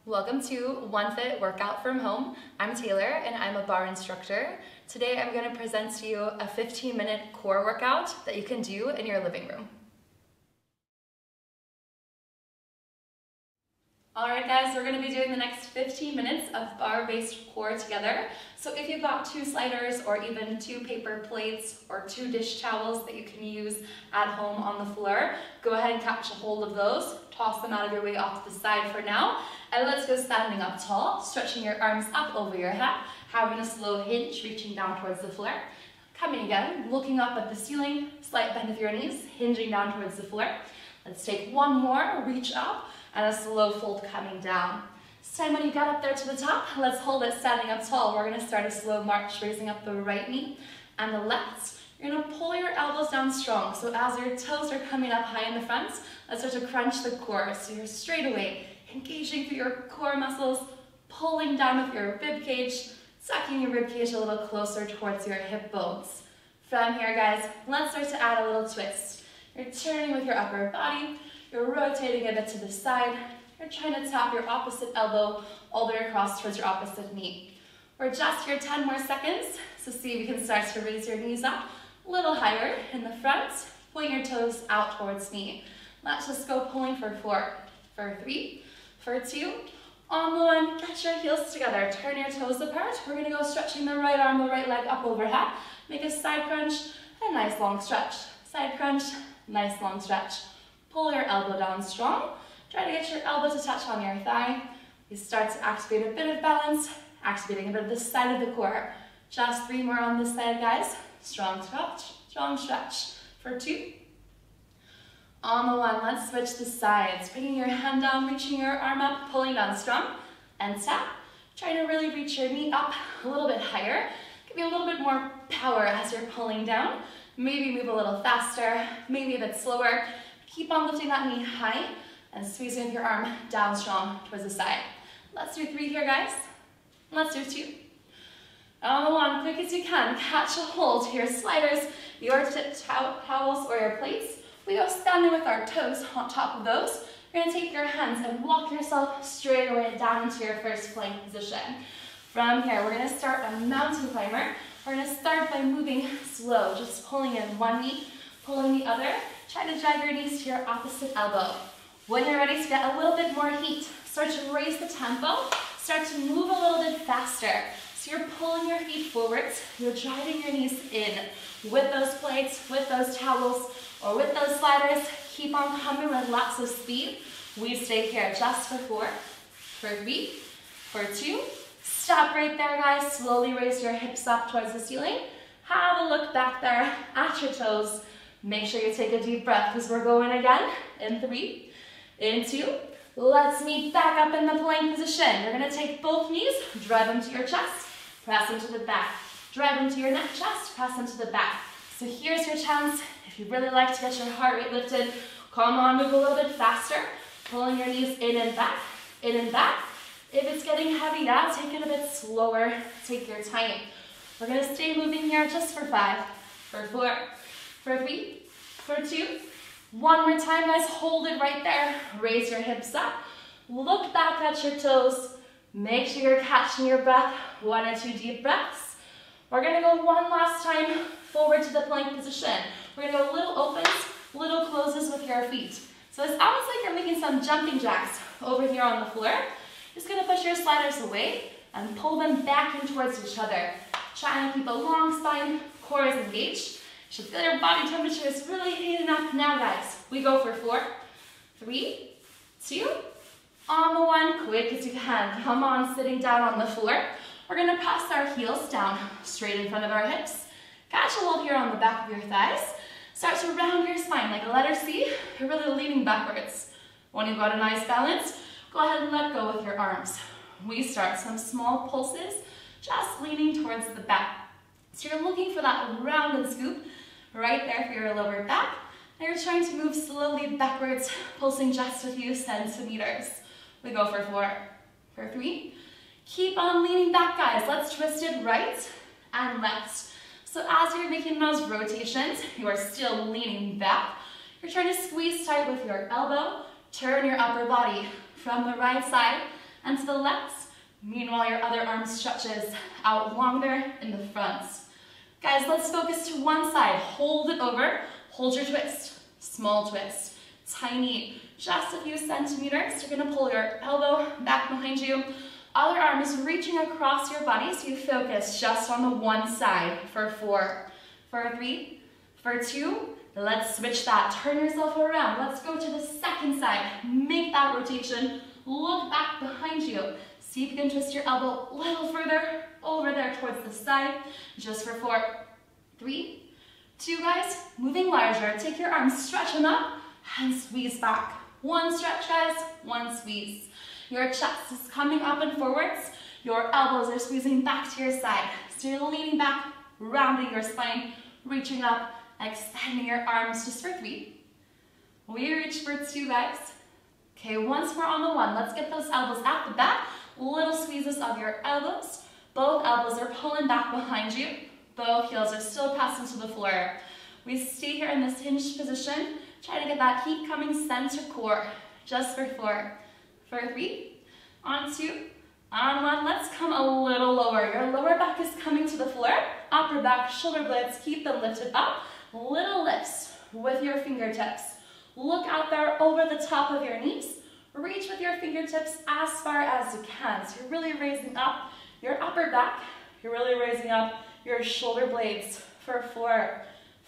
Welcome to OneFit Workout from Home. I'm Taylor and I'm a barre instructor. Today I'm going to present to you a 15-minute core workout that you can do in your living room. Alright guys, we're going to be doing the next 15 minutes of barre-based core together. So if you've got 2 sliders or even 2 paper plates or 2 dish towels that you can use at home on the floor, go ahead and catch a hold of those, toss them out of your way off to the side for now, and let's go standing up tall, stretching your arms up over your head, having a slow hinge, reaching down towards the floor. Coming again, looking up at the ceiling, slight bend of your knees, hinging down towards the floor. Let's take one more, reach up, and a slow fold coming down. This time when you get up there to the top, let's hold it standing up tall. We're going to start a slow march, raising up the right knee and the left. You're going to pull your elbows down strong. So as your toes are coming up high in the front, let's start to crunch the core. So you're straight away engaging through your core muscles, pulling down with your rib cage, sucking your rib cage a little closer towards your hip bones. From here, guys, let's start to add a little twist. You're turning with your upper body. You're rotating a bit to the side. You're trying to tap your opposite elbow all the way across towards your opposite knee. We're just here 10 more seconds, so see if you can start to raise your knees up a little higher in the front. Point your toes out towards me. Let's just go pulling for 4, for 3, for 2. On the 1, get your heels together. Turn your toes apart. We're going to go stretching the right arm, the right leg up overhead. Make a side crunch, a nice long stretch. Side crunch, nice long stretch. Pull your elbow down strong. Try to get your elbow to touch on your thigh. You start to activate a bit of balance, activating a bit of the side of the core. Just 3 more on this side, guys. Strong stretch, strong stretch. For 2. On the 1, let's switch the sides. Bringing your hand down, reaching your arm up, pulling down strong, and tap. Try to really reach your knee up a little bit higher. Give you a little bit more power as you're pulling down. Maybe move a little faster, maybe a bit slower. Keep on lifting that knee high and squeezing with your arm down strong towards the side. Let's do 3 here, guys. Let's do 2. On the 1, quick as you can, catch a hold to your sliders, your towels or your plates. We go standing with our toes on top of those. You're going to take your hands and walk yourself straight away down into your first plank position. From here, we're going to start a mountain climber. We're going to start by moving slow, just pulling in one knee, pulling the other. Try to drive your knees to your opposite elbow. When you're ready to get a little bit more heat, start to raise the tempo, start to move a little bit faster. So you're pulling your feet forwards, you're driving your knees in with those plates, with those towels, or with those sliders. Keep on coming with lots of speed. We stay here just for 4, for 3, for 2. Stop right there, guys. Slowly raise your hips up towards the ceiling. Have a look back there at your toes. Make sure you take a deep breath because we're going again. In 3, in 2. Let's meet back up in the plank position. You're going to take both knees, drive them to your chest, press them to the back. Drive them to your neck, chest, press them to the back. So here's your chance. If you really like to get your heart rate lifted, come on, move a little bit faster. Pulling your knees in and back, in and back. If it's getting heavy now, take it a bit slower. Take your time. We're going to stay moving here just for 5, for 4, for 3, for 2. One more time, guys. Hold it right there. Raise your hips up. Look back at your toes. Make sure you're catching your breath. 1 or 2 deep breaths. We're going to go one last time forward to the plank position. We're going to go little opens, little closes with your feet. So it's almost like you're making some jumping jacks over here on the floor. Just going to push your sliders away and pull them back in towards each other. Trying to keep a long spine, core is engaged. You should feel your body temperature is really heating up now, guys. We go for 4, 3, 2. On the 1, quick as you can. Come on, sitting down on the floor. We're going to press our heels down straight in front of our hips. Catch a hold here on the back of your thighs. Start to round your spine like a letter C. You're really leaning backwards. When you've got a nice balance, go ahead and let go with your arms. We start some small pulses, just leaning towards the back. So you're looking for that round and scoop right there for your lower back. And you're trying to move slowly backwards, pulsing just a few centimeters. We go for 4, for 3. Keep on leaning back, guys. Let's twist it right and left. So as you're making those rotations, you are still leaning back. You're trying to squeeze tight with your elbow. Turn your upper body from the right side and to the left. Meanwhile, your other arm stretches out longer in the front. Guys, let's focus to one side. Hold it over. Hold your twist. Small twist. Tiny. Just a few centimeters. You're going to pull your elbow back behind you. Other arm is reaching across your body, so you focus just on the one side for 4. For 3. For 2. Let's switch that. Turn yourself around. Let's go to the second side. Make that rotation. Look back behind you. See if you can twist your elbow a little further over there towards the side. Just for 4. 3. 2, guys. Moving larger. Take your arms, stretch them up, and squeeze back. One stretch, guys. One squeeze. Your chest is coming up and forwards. Your elbows are squeezing back to your side. So you're leaning back, rounding your spine, reaching up, extending your arms just for 3. We reach for 2, guys. Okay, once we're on the 1, let's get those elbows at the back. Little squeezes of your elbows. Both elbows are pulling back behind you. Both heels are still pressing to the floor. We stay here in this hinged position. Try to get that heat coming center core. Just for 4. For 3. On 2. On 1. Let's come a little lower. Your lower back is coming to the floor. Upper back, shoulder blades, keep them lifted up. Little lifts with your fingertips. Look out there over the top of your knees. Reach with your fingertips as far as you can. So you're really raising up your upper back. You're really raising up your shoulder blades for 4.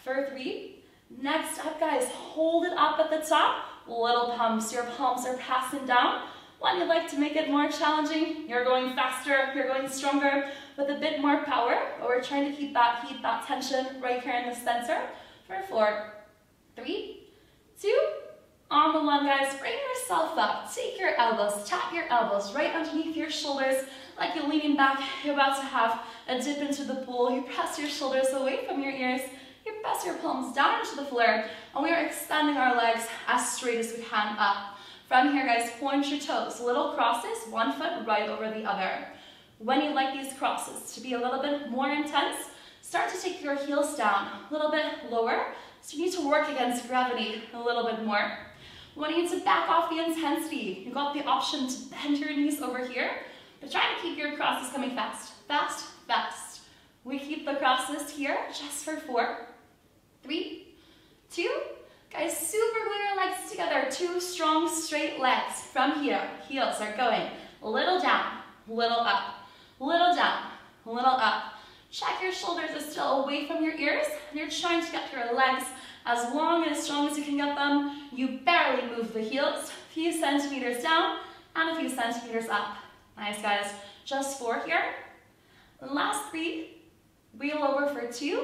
For 3. Next up, guys, hold it up at the top. Little pumps. Your palms are passing down. When you'd like to make it more challenging, you're going faster, you're going stronger with a bit more power, but we're trying to keep that heat, that tension right here in the center for 4. 3. 2. On the 1, guys, bring yourself up. Take your elbows, tap your elbows right underneath your shoulders like you're leaning back. You're about to have a dip into the pool. You press your shoulders away from your ears. You press your palms down into the floor, and we are extending our legs as straight as we can up. From here, guys, point your toes. Little crosses, one foot right over the other. When you like these crosses to be a little bit more intense, start to take your heels down a little bit lower. So you need to work against gravity a little bit more. When you need to back off the intensity, you've got the option to bend your knees over here, but try to keep your crosses coming fast. Fast, fast. We keep the crosses here just for 4. 3. 2. Guys, super glue your legs together. 2 strong, straight legs. From here, heels are going little down, little up, little down, little up. Check your shoulders are still away from your ears, and you're trying to get your legs as long and as strong as you can get them. You barely move the heels. A few centimeters down and a few centimeters up. Nice, guys. Just 4 here. Last 3. Wheel over for 2.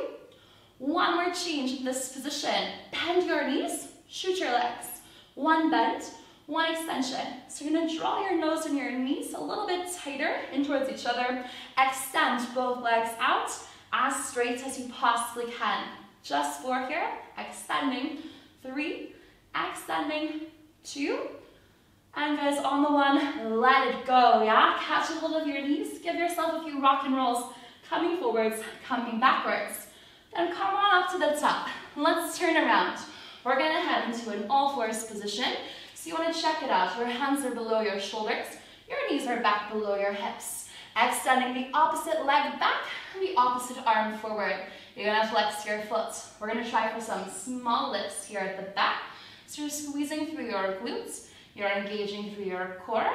One more change in this position. Bend your knees, shoot your legs. 1 bend, 1 extension. So you're going to draw your nose and your knees a little bit tighter in towards each other. Extend both legs out as straight as you possibly can. Just 4 here. Extending. 3. Extending. 2. And guys, on the 1, let it go, yeah? Catch a hold of your knees. Give yourself a few rock and rolls. Coming forwards, coming backwards. Then come on up to the top. Let's turn around. We're going to head into an all-fours position. So you want to check it out. Your hands are below your shoulders. Your knees are back below your hips. Extending the opposite leg back and the opposite arm forward. You're going to flex your foot. We're going to try for some small lifts here at the back. So you're squeezing through your glutes. You're engaging through your core.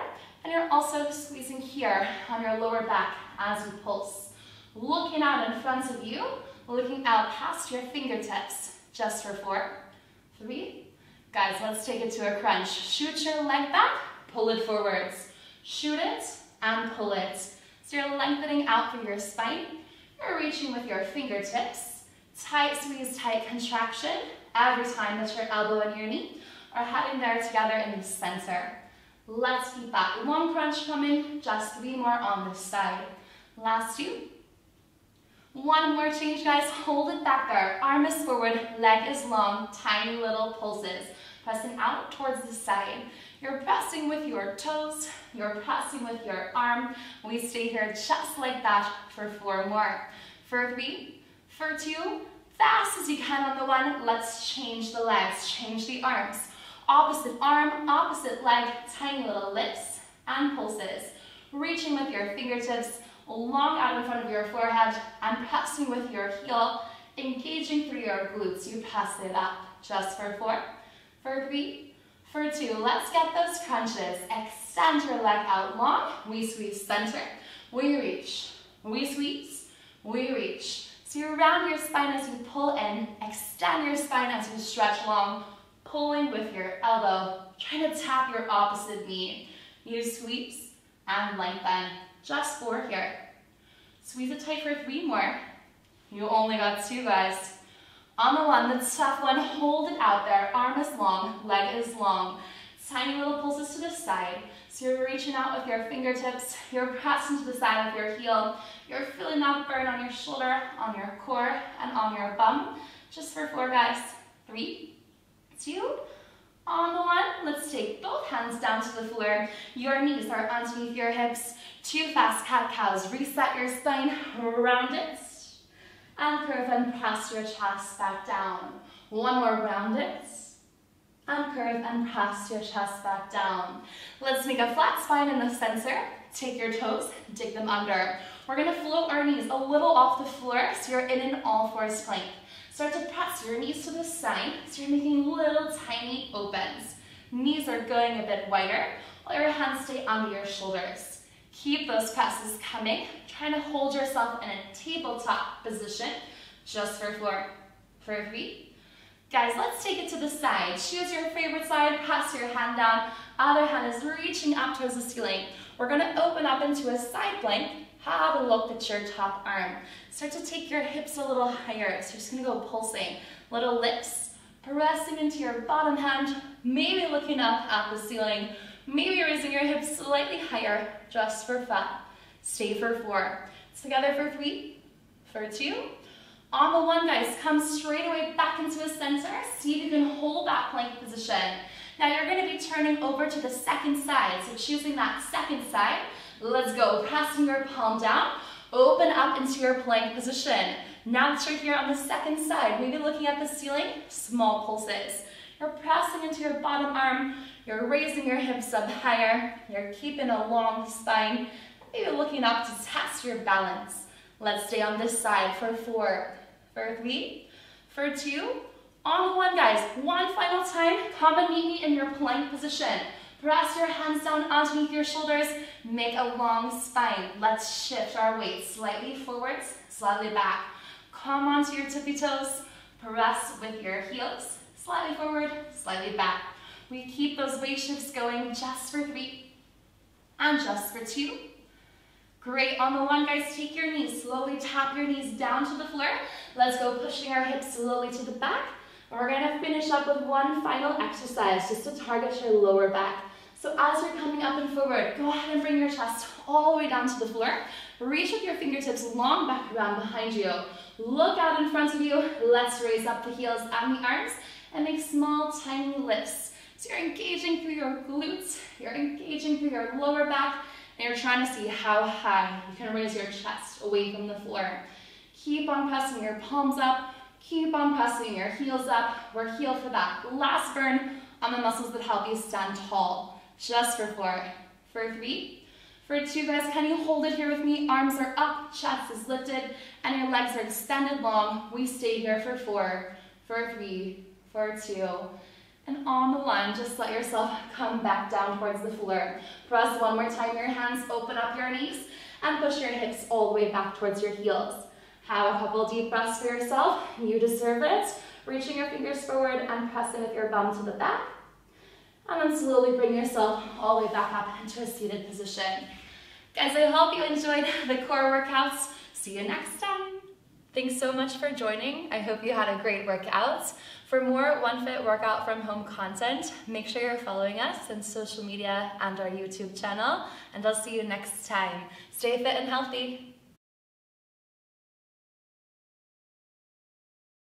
And you're also squeezing here on your lower back as you pulse. Looking out in front of you. Looking out past your fingertips, just for 4. 3. Guys, let's take it to a crunch. Shoot your leg back, pull it forwards. Shoot it and pull it. So you're lengthening out through your spine. You're reaching with your fingertips. Tight squeeze, tight contraction. Every time that your elbow and your knee are heading there together in the center. Let's keep that long crunch coming. Just 3 more on this side. Last 2. 1 more change, guys. Hold it back there. Arm is forward, leg is long, tiny little pulses. Pressing out towards the side. You're pressing with your toes. You're pressing with your arm. We stay here just like that for 4 more. For 3, for 2, fast as you can on the 1. Let's change the legs, change the arms. Opposite arm, opposite leg, tiny little lifts. and pulses. Reaching with your fingertips long out in front of your forehead and pressing with your heel, engaging through your glutes. You press it up. Just for 4, for 3, for 2. Let's get those crunches. Extend your leg out long. We squeeze center. We reach. We squeeze. We reach. So you round your spine as you pull in. Extend your spine as you stretch long. Pulling with your elbow. Trying to tap your opposite knee. You squeeze and lengthen. Just 4 here. Squeeze it tight for 3 more. You only got 2, guys. On the 1, the tough one, hold it out there. Arm is long, leg is long. Tiny little pulses to the side. So you're reaching out with your fingertips. You're pressing to the side of your heel. You're feeling that burn on your shoulder, on your core, and on your bum. Just for 4, guys. 3, 2, on the 1. Let's take both hands down to the floor. Your knees are underneath your hips. 2 fast cat-cows. Reset your spine. Round it. And curve and press your chest back down. 1 more, round it. And curve and press your chest back down. Let's make a flat spine in the center. Take your toes, dig them under. We're gonna float our knees a little off the floor so you're in an all-fours plank. Start to press your knees to the side so you're making little tiny opens. Knees are going a bit wider while your hands stay under your shoulders. Keep those presses coming. Trying to hold yourself in a tabletop position. Just for 4, for 3. Guys, let's take it to the side. Choose your favorite side. Press your hand down. Other hand is reaching up towards the ceiling. We're going to open up into a side plank. Have a look at your top arm. Start to take your hips a little higher. So you're just going to go pulsing. Little lifts. Pressing into your bottom hand. Maybe looking up at the ceiling. Maybe raising your hips slightly higher, just for 5. Stay for 4. Together for 3, for 2. On the 1, guys, come straight away back into a center. See if you can hold that plank position. Now you're going to be turning over to the second side. So choosing that second side. Let's go. Pressing your palm down. Open up into your plank position. Now that you're here on the second side, maybe looking at the ceiling, small pulses. You're pressing into your bottom arm. You're raising your hips up higher. You're keeping a long spine. Maybe looking up to test your balance. Let's stay on this side for 4, for 3, for 2. On the 1, guys. 1 final time. Come and meet me in your plank position. Press your hands down underneath your shoulders. Make a long spine. Let's shift our weight slightly forwards, slightly back. Come onto your tippy toes. Press with your heels. Slightly forward, slightly back. We keep those weight shifts going just for 3 and just for 2. Great. On the 1, guys, take your knees. Slowly tap your knees down to the floor. Let's go pushing our hips slowly to the back. And we're going to finish up with 1 final exercise just to target your lower back. So as you're coming up and forward, go ahead and bring your chest all the way down to the floor. Reach with your fingertips long back around behind you. Look out in front of you. Let's raise up the heels and the arms and make small, tiny lifts. So you're engaging through your glutes, you're engaging through your lower back, and you're trying to see how high you can raise your chest away from the floor. Keep on pressing your palms up, keep on pressing your heels up. We're here for that last burn on the muscles that help you stand tall. Just for 4, for 3, for 2, guys, can you hold it here with me? Arms are up, chest is lifted, and your legs are extended long. We stay here for 4, for 3, for 2. And on the 1, just let yourself come back down towards the floor. Press 1 more time your hands, open up your knees, and push your hips all the way back towards your heels. Have a couple deep breaths for yourself. You deserve it. Reaching your fingers forward and pressing with your bum to the back. And then slowly bring yourself all the way back up into a seated position. Guys, I hope you enjoyed the core workouts. See you next time. Thanks so much for joining. I hope you had a great workout. For more OneFit workout from home content, make sure you're following us on social media and our YouTube channel, and I'll see you next time. Stay fit and healthy.